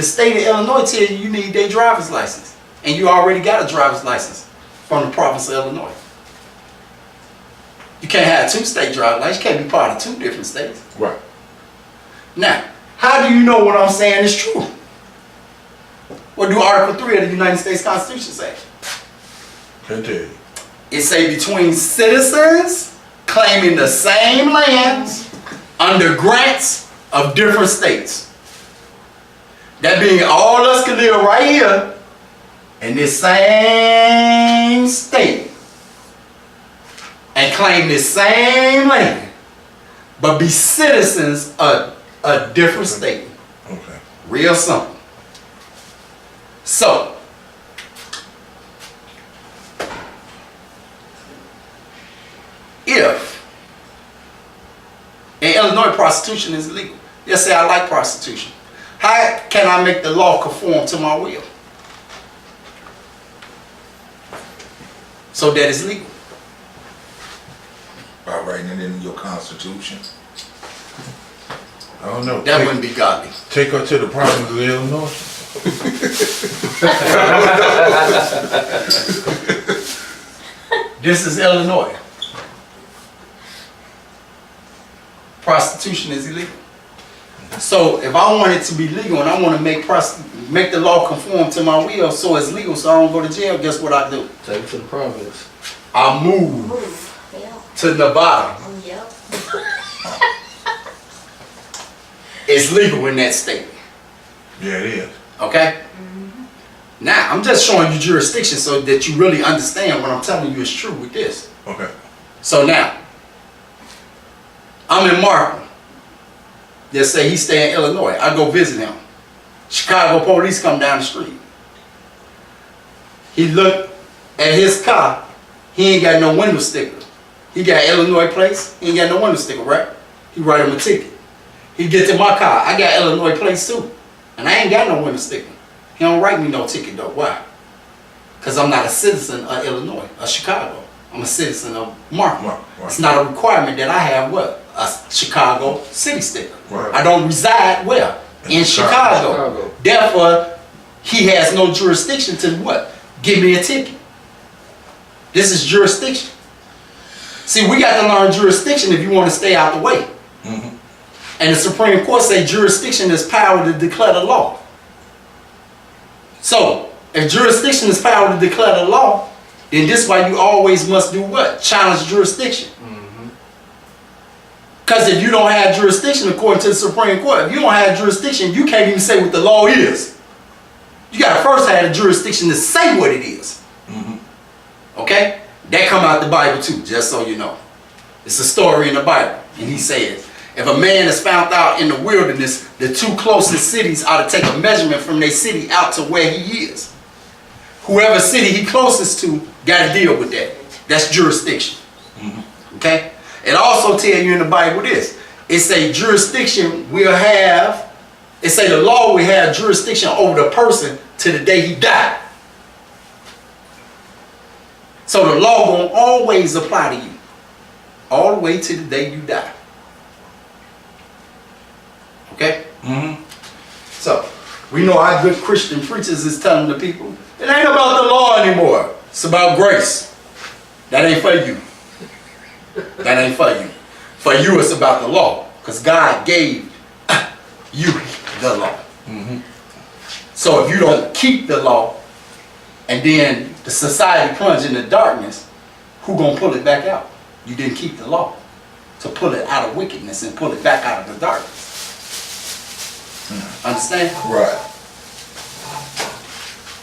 the state of Illinois tell you need their driver's license. And you already got a driver's license from the province of Illinois. You can't have 2 state driver's licenses. You can't be part of 2 different states. Right. Now, how do you know what I'm saying is true? What do Article 3 of the United States Constitution say? Can't tell you. It say between citizens claiming the same lands under grants of different states. That being all us can live right here in this same state and claim this same land, but be citizens of a different state. Okay. Real simple. So, if in Illinois prostitution is illegal, let's say I like prostitution, how can I make the law conform to my will so that it's legal? By writing it in your constitution. I don't know. That wouldn't be godly. Take her to the province of Illinois. This is Illinois. Prostitution is illegal. So if I want it to be legal and I want to make the law conform to my will so it's legal so I don't go to jail, guess what I do? Take it to the province. I move Yeah. to Nevada. Yep. It's legal in that state. Yeah, it is. Okay? Now, I'm just showing you jurisdiction so that you really understand what I'm telling you is true with this. Okay. So now, I'm in Markham. They say he stay in Illinois. I go visit him. Chicago police come down the street. He looked at his car. He ain't got no window sticker. He got Illinois plates. He ain't got no window sticker, right? He write him a ticket. He get to my car. I got Illinois plates too. And I ain't got no window sticker. He don't write me no ticket though. Why? Because I'm not a citizen of Illinois, of Chicago. I'm a citizen of Markham. Right. It's not a requirement that I have what? A Chicago city sticker. Right. I don't reside where? In Chicago. Therefore, he has no jurisdiction to what? Give me a ticket. This is jurisdiction. See, we got to learn jurisdiction if you want to stay out the way. Mm-hmm. And the Supreme Court say jurisdiction is power to declare the law. So, if jurisdiction is power to declare the law, then this is why you always must do what? Challenge jurisdiction. Because if you don't have jurisdiction, according to the Supreme Court, if you don't have jurisdiction, you can't even say what the law is. You got to first have the jurisdiction to say what it is. Mm-hmm. Okay? That come out the Bible too, just so you know. It's a story in the Bible. And he said, if a man is found out in the wilderness, the 2 closest cities ought to take a measurement from their city out to where he is. Whoever city he closest to got to deal with that. That's jurisdiction. Mm-hmm. Okay? It also tell you in the Bible this. It say jurisdiction will have, it say the law will have jurisdiction over the person to the day he died. So the law will always apply to you. All the way to the day you die. Okay? Mm-hmm. So, we know our good Christian preachers is telling the people, it ain't about the law anymore. It's about grace. That ain't for you. That ain't for you. For you, it's about the law. Because God gave you the law. Mm-hmm. So if you don't keep the law, and then the society plunge into darkness, who gonna pull it back out? You didn't keep the law to pull it out of wickedness and pull it back out of the darkness. Understand? Right.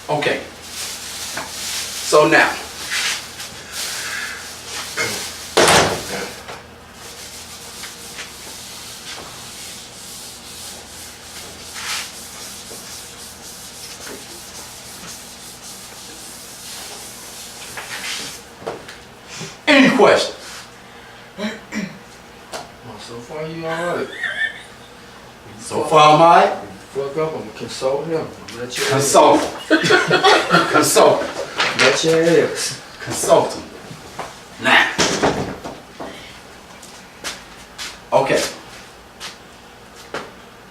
Okay. So now, any questions? Well, so far you alright. So far, am I? Fuck up, I'm gonna consult him. Let your Consult. Consult. Let your ass. Consult him. Now. Okay.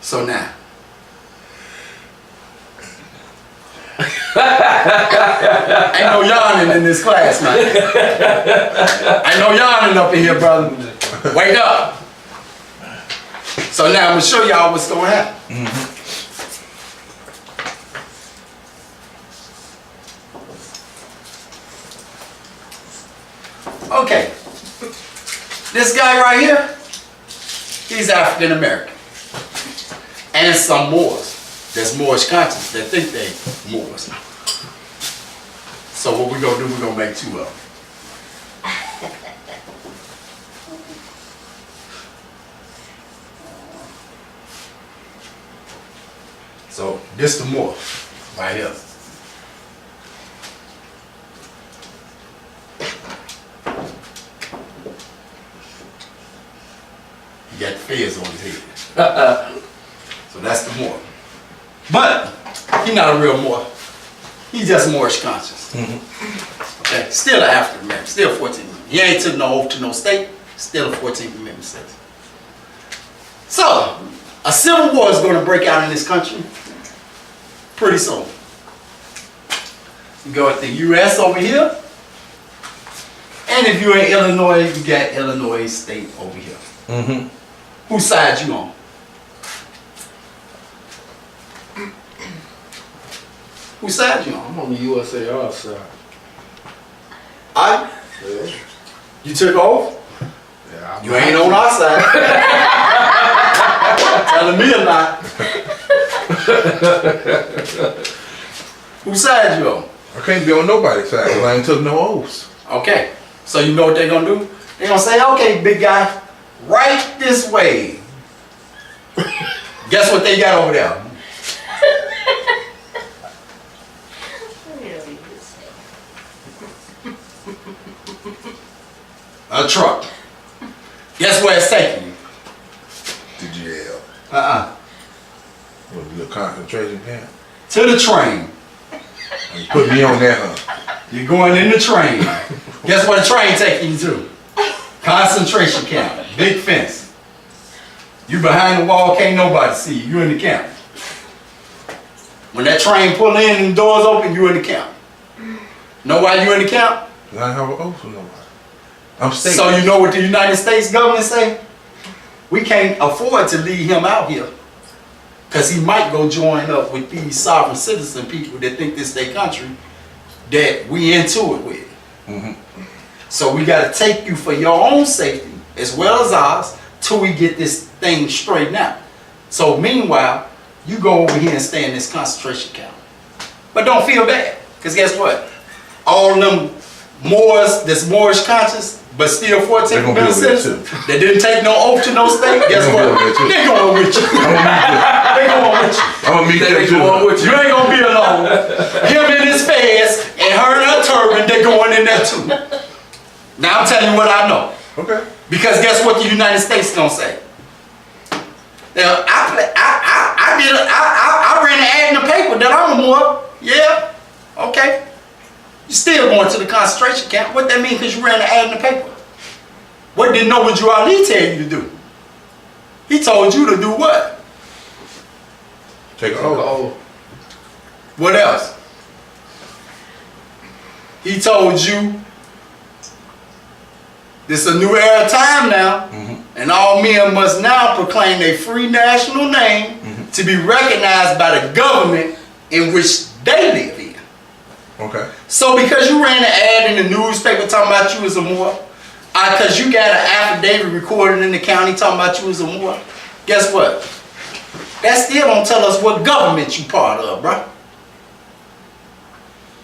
So now, Ain't no yawning in this class, man. Ain't no yawning up in here, brother. Wake up. So now I'm gonna show y'all what's gonna happen. Okay. This guy right here, he's African American. And some Moors. There's Moorish conscience that think they Moors. So what we're gonna do, we're gonna make two of them. So this the Moor, right here. He got the fez on his head. So that's the Moor. But he's not a real Moor. He's just Moorish conscious. Okay, still an African American, still 14th. He ain't took no oath to no state, still a 14th Amendment state. So, a civil war is going to break out in this country pretty soon. You go at the U.S. over here, and if you're in Illinois, you got Illinois state over here. Whose side you on? Whose side you on? I'm on the USAR side. I? Yeah. You took off? Yeah, You ain't on our side. Telling me a lie. Whose side you on? I can't be on nobody's side because I ain't took no oaths. Okay. So you know what they're gonna do? They're gonna say, okay, big guy, right this way. Guess what they got over there? A truck. Guess where it's taking you? To jail. What, a little concentration camp? To the train. And you put me on that, huh? You're going in the train. Guess where the train taking you to? Concentration camp. Big fence. You behind the wall, can't nobody see you. You in the camp. When that train pull in and the doors open, you in the camp. Know why you in the camp? I don't have an oath with nobody. I'm state. So you know what the United States government say? We can't afford to leave him out here. Because he might go join up with these sovereign citizen people that think this their country that we into it with. So we got to take you for your own safety as well as ours till we get this thing straightened out. So meanwhile, you go over here and stay in this concentration camp. But don't feel bad, because guess what? All them Moors that's Moorish conscious, but still 14 million citizens that didn't take no oath to no state, guess what? They're going with you. They're going with you. I'm gonna meet them too. You ain't gonna be alone. Him in his fez and her in her turban, they're going in there too. Now I'm telling you what I know. Okay. Because guess what the United States gonna say? Now I ran an ad in the paper that I'm a Moor. Yeah, okay. You still going to the concentration camp. What that mean? Because you ran an ad in the paper. What did Noble Drew Ali tell you to do? He told you to do what? Take an oath. What else? He told you this is a new era of time now, and all men must now proclaim a free national name to be recognized by the government in which they live in. Okay. So because you ran an ad in the newspaper talking about you as a Moor, because you got an affidavit recorded in the county talking about you as a Moor, guess what? That still don't tell us what government you part of, bro.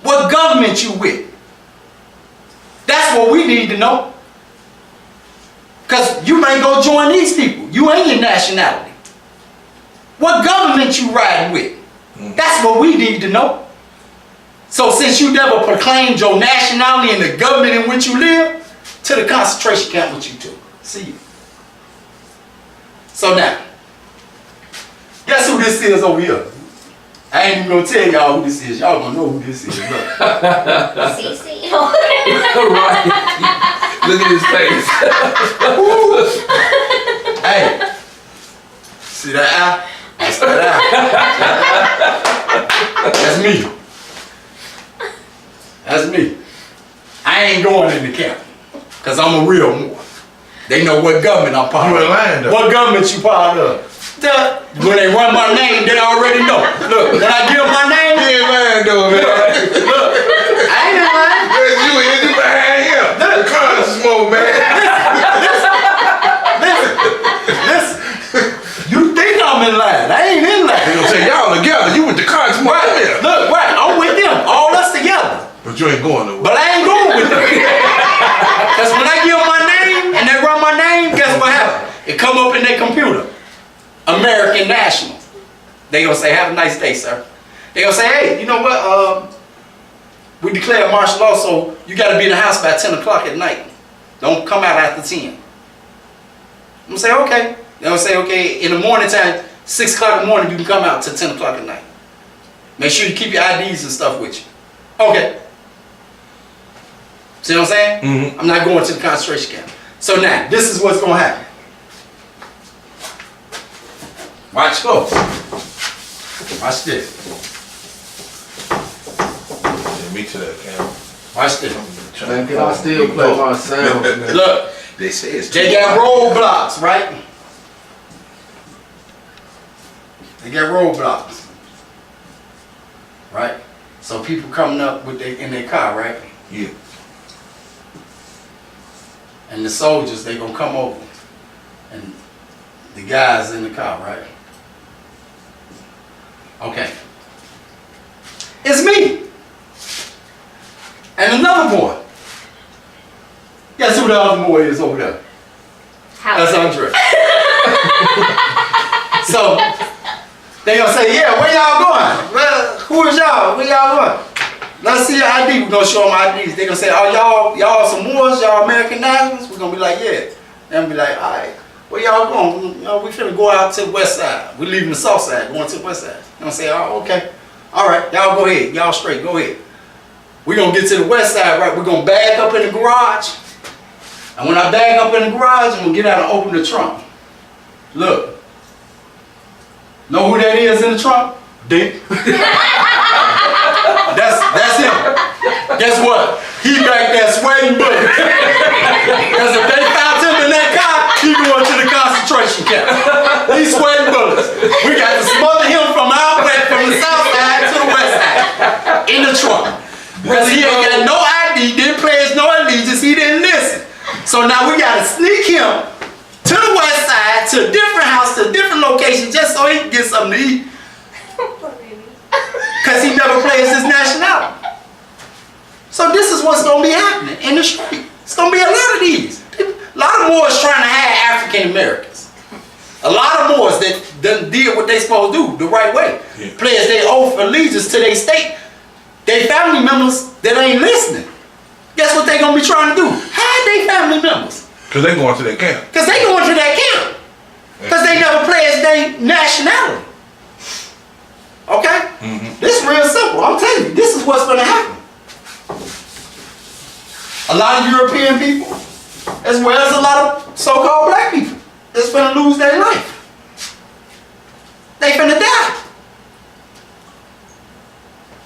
What government you with? That's what we need to know. Because you may go join these people. You ain't your nationality. What government you riding with? That's what we need to know. So since you never proclaimed your nationality and the government in which you live, to the concentration camp with you too. See you. So now, guess who this is over here? I ain't even gonna tell y'all who this is. Y'all gonna know who this is. Look. CC. Right. Look at his face. Hey, see that eye? That's that eye. That's me. That's me. I ain't going in the camp. Cause I'm a real Moor. They know what government I'm part You of. ain't lying though. What government you part of? When they run my name, they already know. Look, when I give my name, You ain't lying though, man. look, I ain't lying. You in behind him. The car's smoke, man. Listen, you think I'm in line. I ain't in They line. gonna say y'all together. You with the car smoke. Right, look, right, I'm with them. All us together. But you ain't going nowhere. But I ain't going with them. Because when I give them my name and they run my name, guess what happened? It come up in their computer. American National. They gonna say, have a nice day, sir. They gonna say, hey, you know what? We declare martial law, so you gotta be in the house by 10 o'clock at night. Don't come out after 10. I'm gonna say, okay. They're gonna say, okay, in the morning time, 6 o'clock in the morning, you can come out till 10 o'clock at night. Make sure you keep your IDs and stuff with you. Okay. See what I'm saying? Mm-hmm. I'm not going to the concentration camp. So now, this is what's gonna happen. Watch go. Watch this. Yeah, me to that camp. Watch this. Man, can I still play my sound? Man? Look, They say it's they got roadblocks, right? They got roadblocks. Right? So people coming up with in their car, right? Yeah. And the soldiers, they gonna come over. And the guys in the car, right? Okay. It's me. And another boy. Guess who the other boy is over there? That's Andre. So, they gonna say, yeah, where y'all going? Well, who is y'all? Where y'all going? Let's see your ID. We're gonna show them IDs. They gonna say, oh, y'all some Moors, y'all American nationals? We're gonna be like, yeah. They'll be like, all right, where y'all going? You know, we finna go out to the west side. We're leaving the south side, going to the west side. They're gonna say, oh, okay. All right, y'all go ahead. Y'all straight, go ahead. We're gonna get to the west side, right? We're gonna back up in the garage. And when I back up in the garage, I'm gonna get out and open the trunk. Look. Know who that is in the trunk? Dick. That's him. Guess what? He back there sweating bullets. Because if they found him in that car, he going to the concentration camp. He's sweating bullets. We got to smother him from out west, from the south side to the west side. In the trunk. Because he ain't got no ID, didn't pledge no allegiance, he didn't listen. So now we got to sneak him to the west side, to a different house, to a different location, just so he can get something to eat. Because he never pledged his nationality. So this is what's going to be happening in the street. It's going to be a lot of these. A lot of Moors trying to hide African Americans. A lot of Moors that did what they supposed to do the right way. Yeah. Pledge their oath of allegiance to their state. Their family members that ain't listening. Guess what they going to be trying to do? Hide their family members. Cause they going to that camp. Because they going to that camp. Because they never pledged their nationality. Okay? Mm-hmm. This is real simple. I'm telling you, this is what's going to happen. A lot of European people, as well as a lot of so-called black people, is going to lose their life. They finna die.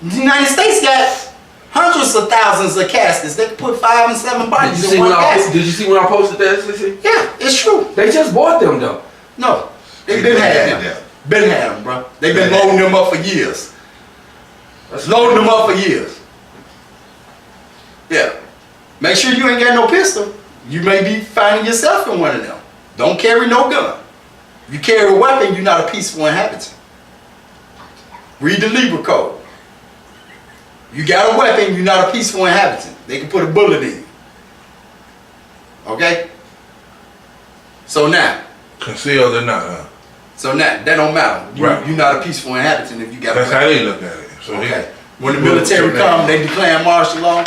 The United States got hundreds of thousands of caskets. They could put 5 and 7 bodies in one casket. Did you see when I posted that, Sissy? Yeah, it's true. They just bought them though. No, they've been had them. Been had them, bro. They've been loading them up for years. Loading them up for years. Yeah. Make sure you ain't got no pistol. You may be finding yourself in one of them. Don't carry no gun. If you carry a weapon, you're not a peaceful inhabitant. Read the Libra Code. You got a weapon, you're not a peaceful inhabitant. They can put a bullet in you. Okay? So now. Concealed or not, huh? So now, that don't matter. Right. You're not a peaceful inhabitant if you got a That's weapon. how they look at it. So Okay. When the military come, they declare martial law.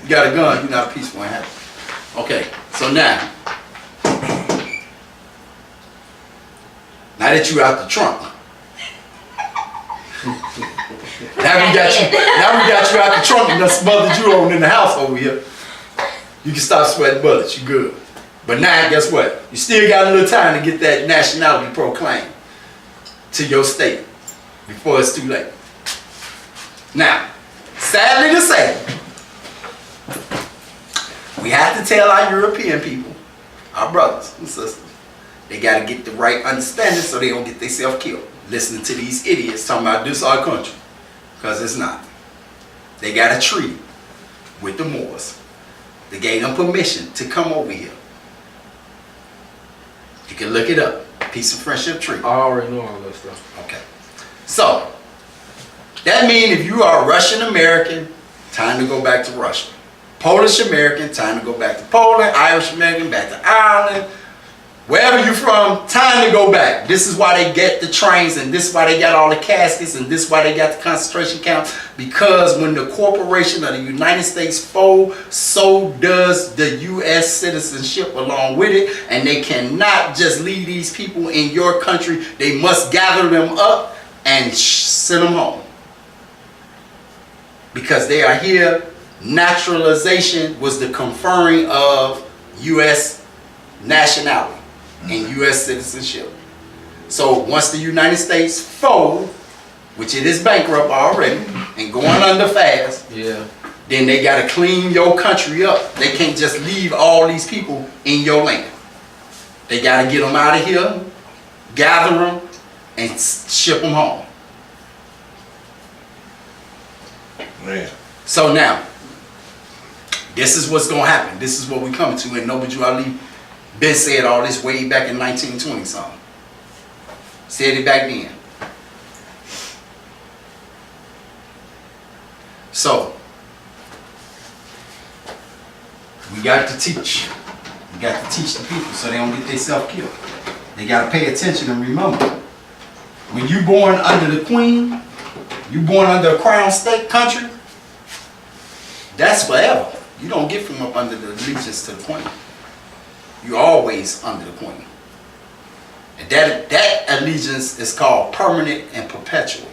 You got a gun, you're not a peaceful inhabitant. Okay, so now that you out the trunk, now we got you out the trunk and done smothered you on in the house over here. You can stop sweating bullets, you good. But now, guess what? You still got a little time to get that nationality proclaimed to your state before it's too late. Now, sadly to say, We have to tell our European people, our brothers and sisters, they got to get the right understanding so they don't get themselves killed. Listening to these idiots talking about this our country. Because it's not. They got a treaty with the Moors. They gave them permission to come over here. You can look it up. Peace and Friendship Treaty. I already know all that stuff. Okay. So, that means if you are Russian American, time to go back to Russia. Polish American, time to go back to Poland. Irish American, back to Ireland. Wherever you're from, time to go back. This is why they get the trains, and this is why they got all the caskets, and this is why they got the concentration camps. Because when the corporation of the United States fold, so does the U.S. citizenship along with it. And they cannot just leave these people in your country. They must gather them up and send them home. Because they are here. Naturalization was the conferring of U.S. nationality and U.S. citizenship. So once the United States fold, which it is bankrupt already and going under fast, Yeah. then they got to clean your country up. They can't just leave all these people in your land. They got to get them out of here, gather them, and ship them home. Man. So now, this is what's going to happen. This is what we coming to. And Noble Drew Ali been said all this way back in 1920 something. Said it back then. So, we got to teach. We got to teach the people so they don't get themselves killed. They got to pay attention and remember. When you born under the queen, you born under a crown state country, that's forever. You don't get from up under the allegiance to the queen. You're always under the queen. And that allegiance is called permanent and perpetual.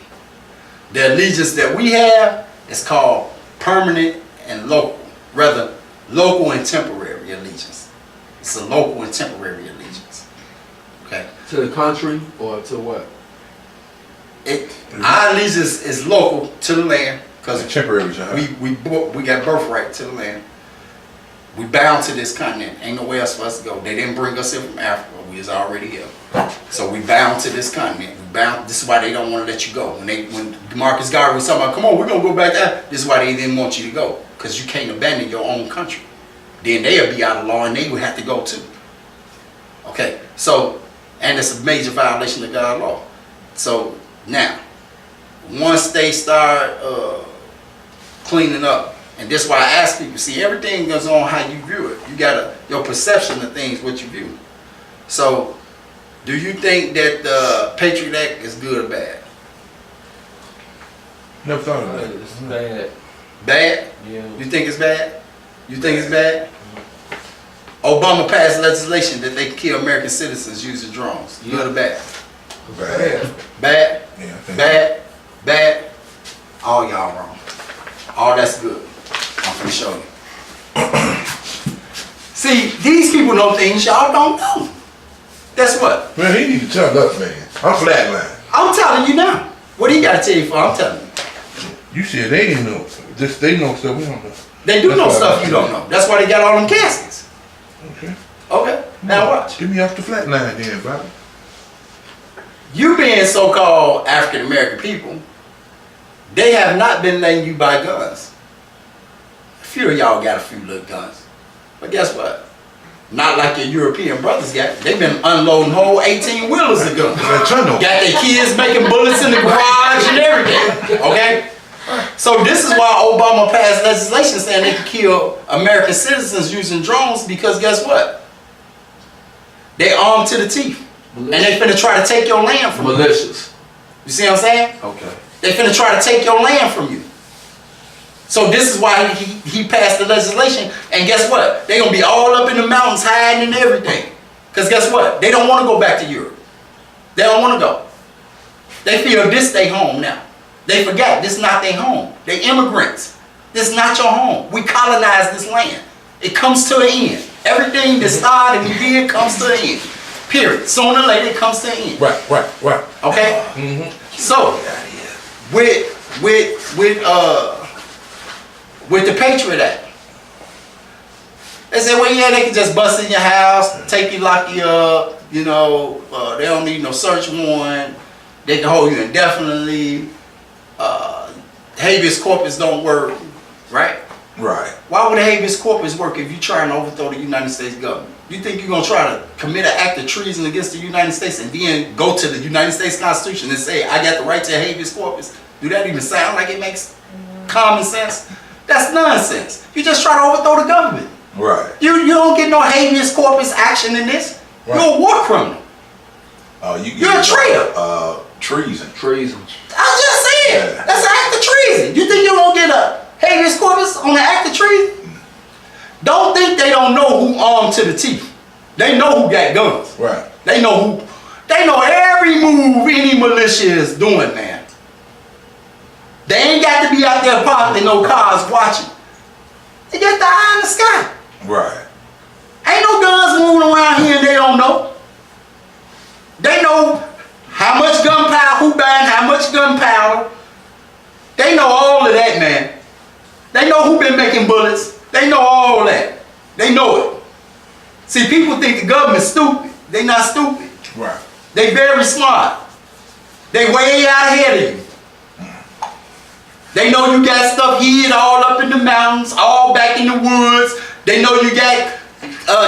The allegiance that we have is called permanent and local. Rather, local and temporary allegiance. It's a local and temporary allegiance. Okay? To the country or to what? Our allegiance is local to the land. Because Temporary job. we got birthright to the land. We bound to this continent. Ain't nowhere else for us to go. They didn't bring us in from Africa. We was already here. So we bound to this continent. We bound. This is why they don't want to let you go. When Marcus Garvey was talking about, come on, we're gonna go back there. This is why they didn't want you to go, because you can't abandon your own country. Then they'll be out of law and they would have to go too. Okay. So, and it's a major violation of God's law. So now, once they start cleaning up, and that's why I ask people, see, everything goes on how you view it. You got your perception of things, what you view. So, do you think that the Patriot Act is good or bad? Never thought of that. It's bad. Bad? Yeah. You think it's bad? You think it's bad? Obama passed legislation that they can kill American citizens using drones. Good or bad? Bad. Bad? Yeah, I think Bad? Bad? All y'all wrong. All that's good. I'm gonna show you. See, these people know things y'all don't know. That's what. Man, he need to tell us, man. I'm flatline. I'm telling you now. What he got to tell you for? I'm telling you. You said they didn't know. Just they know stuff we don't know. They do That's know what stuff I you don't know. That's why they got all them caskets. Okay. Okay, now watch. Get me off the flatline then, Bobby. You being so-called African American people, they have not been letting you buy guns. A few of y'all got a few little guns. But guess what? Not like your European brothers got. They've been unloading whole 18-wheelers of guns. Got their kids making bullets in the garage and everything. Okay? So this is why Obama passed legislation saying they can kill American citizens using drones, because guess what? They armed to the teeth. And they finna try to take your land from you. Malicious. You see what I'm saying? Okay. They finna try to take your land from you. So this is why he passed the legislation. And guess what? They gonna be all up in the mountains hiding and everything. Because guess what? They don't want to go back to Europe. They don't want to go. They feel this they home now. They forgot this not their home. They immigrants. This is not your home. We colonized this land. It comes to an end. Everything that started and you did comes to an end. Period. Sooner or later it comes to an end. Right. Okay? Mm-hmm. So, with the Patriot Act, They say, well, yeah, they can just bust in your house, take you, lock you up, you know, they don't need no search warrant, they can hold you indefinitely, habeas corpus don't work, right? Right. Why would a habeas corpus work if you're trying to overthrow the United States government? You think you're gonna try to commit an act of treason against the United States and then go to the United States Constitution and say, I got the right to a habeas corpus? Do that even sound like it makes common sense? That's nonsense. You just try to overthrow the government. Right. You don't get no habeas corpus action in this. Right. You're a war criminal. You're a traitor. Treason. Treason. I was just saying, Yeah. that's an act of treason. You think you're gonna get a habeas corpus on the act of treason? Don't think they don't know who armed to the teeth. They know who got guns. Right. They know every move any militia is doing, man. They ain't got to be out there parked in no cars watching. They got the eye in the sky. Right. Ain't no guns moving around here and they don't know. They know how much gunpowder, who buying how much gunpowder. They know all of that, man. They know who been making bullets. They know all that. They know it. See, people think the government's stupid. They not stupid. Right. They very smart. They way out ahead of you. They know you got stuff hid all up in the mountains, all back in the woods. They know you got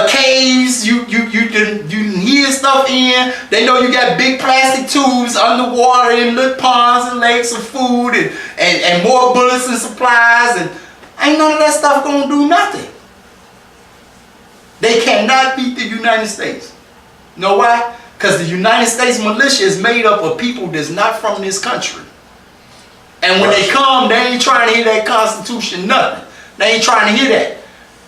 caves you can hear stuff in. They know you got big plastic tubes underwater in little ponds and lakes of food and more bullets and supplies, and ain't none of that stuff gonna do nothing. They cannot beat the United States. You know why? Because the United States militia is made up of people that's not from this country. And when they come, they ain't trying to hear that Constitution, nothing. They ain't trying to hear that.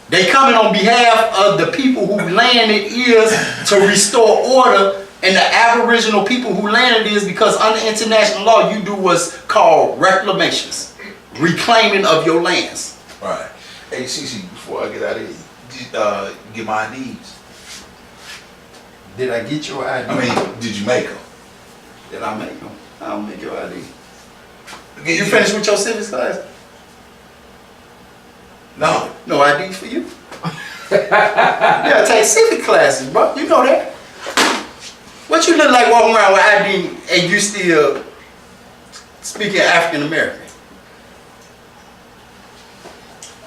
They coming on behalf of the people who land it is to restore order, and the Aboriginal people who land it is because under international law you do what's called reclamations, reclaiming of your lands. Right. Hey, Cece, before I get out of here, get my IDs. Did I get your ID? I mean, did you make them? Did I make them? I don't make your ID. You finished with your civics class? No. No ID for you? You gotta take civic classes, bro. You know that. What you look like walking around with ID and you still speaking African American?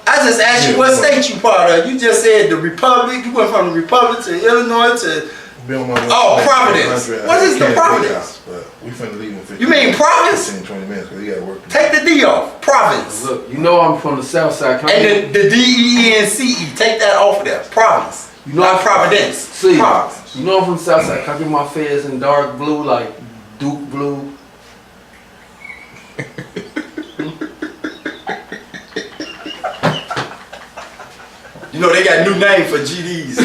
I just asked you what state you part of. You just said the Republic. You went from the Republic to Illinois to Providence. What is the Providence? We finna leave in 15. You mean Province? 15, 20 minutes because he got to work. Take the D off. Province. Look, you know I'm from the south side. And the D-E-N-C-E. Take that off of there. Province. You know Not I'm Providence. See, Province. you know I'm from the south side. Can I get my feds in dark blue, like Duke blue? You know they got a new name for GDs.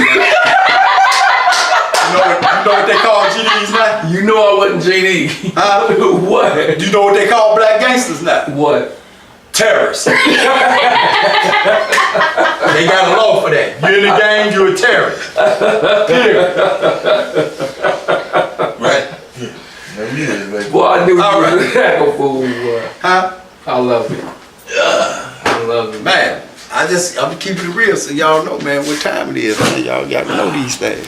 You know what they call GDs now? You know I wasn't GD. Huh? What? Do you know what they call black gangsters now? What? Terrorists. They got a law for that. You're in the gang, you're a terrorist. Period. Right. Boy, I knew you All right. was a tackle fool, boy. Huh? I love it. I love it. Man, I'm keeping it real so y'all know, man, what time it is. Man. Y'all got to know these things.